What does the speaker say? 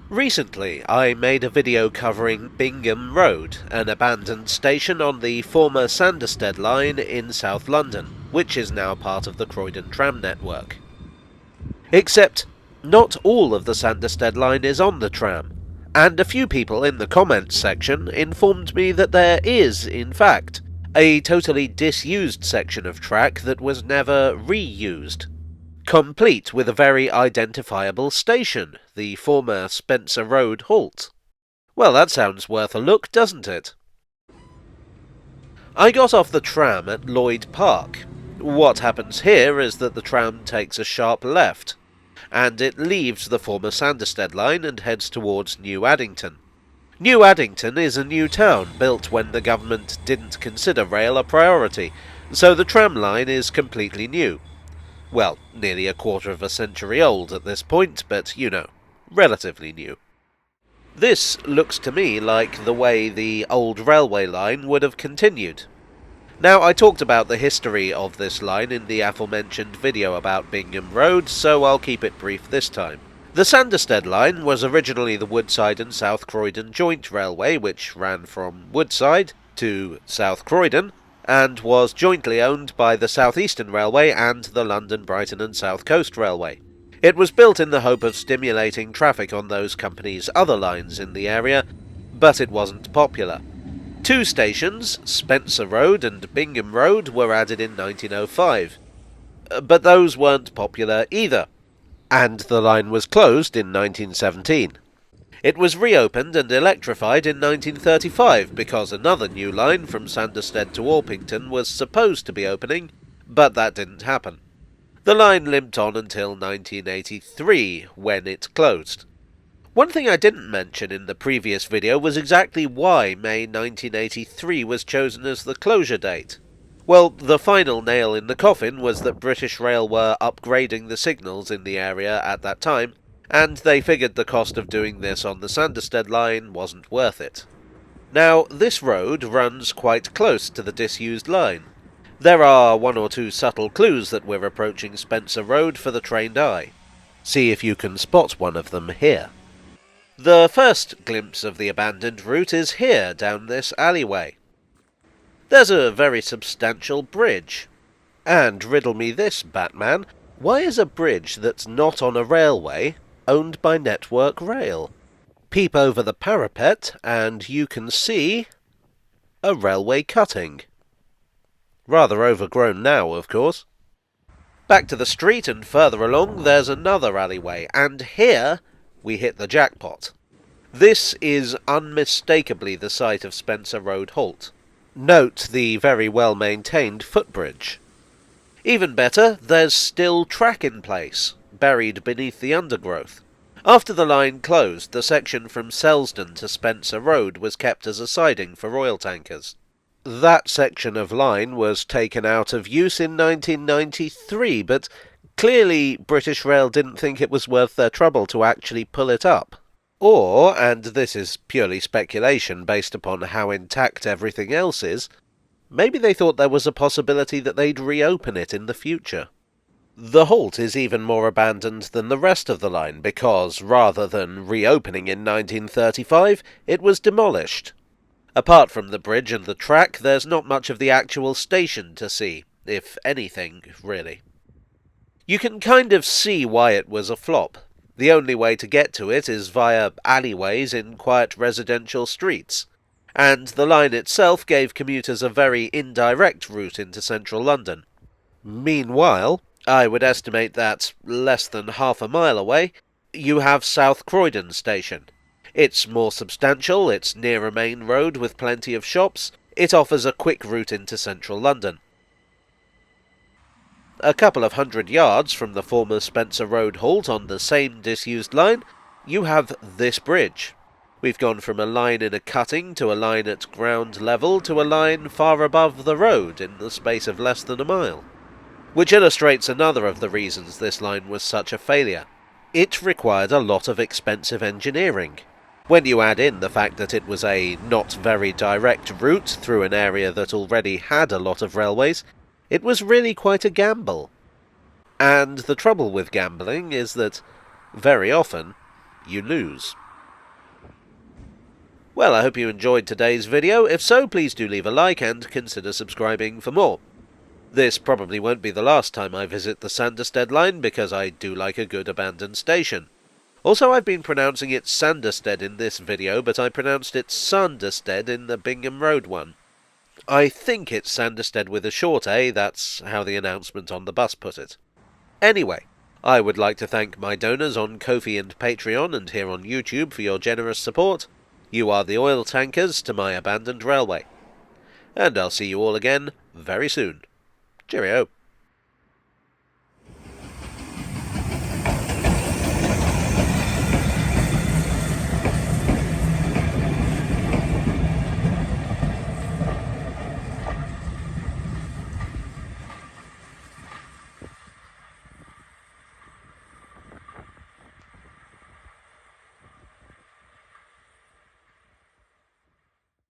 Recently, I made a video covering Bingham Road, an abandoned station on the former Sanderstead line in South London, which is now part of the Croydon tram network. Except, not all of the Sanderstead line is on the tram, and a few people in the comments section informed me that there is, in fact, a totally disused section of track that was never reused, complete with a very identifiable station, the former Spencer Road Halt. Well, that sounds worth a look, doesn't it? I got off the tram at Lloyd Park. What happens here is that the tram takes a sharp left, and it leaves the former Sanderstead line and heads towards New Addington. New Addington is a new town built when the government didn't consider rail a priority, so the tram line is completely new. Well, nearly a quarter of a century old at this point, but, relatively new. This looks to me like the way the old railway line would have continued. Now, I talked about the history of this line in the aforementioned video about Bingham Road, so I'll keep it brief this time. The Sanderstead line was originally the Woodside and South Croydon Joint Railway, which ran from Woodside to South Croydon, and was jointly owned by the South Eastern Railway and the London, Brighton and South Coast Railway. It was built in the hope of stimulating traffic on those companies' other lines in the area, but it wasn't popular. Two stations, Spencer Road and Bingham Road, were added in 1905, but those weren't popular either, and the line was closed in 1917. It was reopened and electrified in 1935 because another new line from Sanderstead to Orpington was supposed to be opening, but that didn't happen. The line limped on until 1983, when it closed. One thing I didn't mention in the previous video was exactly why May 1983 was chosen as the closure date. Well, the final nail in the coffin was that British Rail were upgrading the signals in the area at that time, and they figured the cost of doing this on the Sanderstead line wasn't worth it. Now, this road runs quite close to the disused line. There are one or two subtle clues that we're approaching Spencer Road for the trained eye. See if you can spot one of them here. The first glimpse of the abandoned route is here, down this alleyway. There's a very substantial bridge. And riddle me this, Batman, why is a bridge that's not on a railway owned by Network Rail? Peep over the parapet and you can see a railway cutting. Rather overgrown now, of course. Back to the street and further along there's another alleyway, and here we hit the jackpot. This is unmistakably the site of Spencer Road Halt. Note the very well-maintained footbridge. Even better, there's still track in place, buried beneath the undergrowth. After the line closed, the section from Selsdon to Spencer Road was kept as a siding for oil tankers. That section of line was taken out of use in 1993, but clearly British Rail didn't think it was worth their trouble to actually pull it up. Or, and this is purely speculation based upon how intact everything else is, maybe they thought there was a possibility that they'd reopen it in the future. The halt is even more abandoned than the rest of the line because, rather than reopening in 1935, it was demolished. Apart from the bridge and the track, there's not much of the actual station to see, if anything, really. You can kind of see why it was a flop. The only way to get to it is via alleyways in quiet residential streets, and the line itself gave commuters a very indirect route into central London. Meanwhile, I would estimate that, less than half a mile away, you have South Croydon Station. It's more substantial, it's near a main road with plenty of shops, it offers a quick route into central London. A couple of 100 yards from the former Spencer Road halt on the same disused line, you have this bridge. We've gone from a line in a cutting to a line at ground level to a line far above the road in the space of less than a mile. Which illustrates another of the reasons this line was such a failure. It required a lot of expensive engineering. When you add in the fact that it was a not very direct route through an area that already had a lot of railways, it was really quite a gamble. And the trouble with gambling is that, very often, you lose. Well, I hope you enjoyed today's video. If so, please do leave a like and consider subscribing for more. This probably won't be the last time I visit the Sanderstead line, because I do like a good abandoned station. Also, I've been pronouncing it Sanderstead in this video, but I pronounced it Sanderstead in the Bingham Road one. I think it's Sanderstead with a short A, that's how the announcement on the bus put it. Anyway, I would like to thank my donors on Ko-fi and Patreon and here on YouTube for your generous support. You are the oil tankers to my abandoned railway. And I'll see you all again very soon. Cheerio.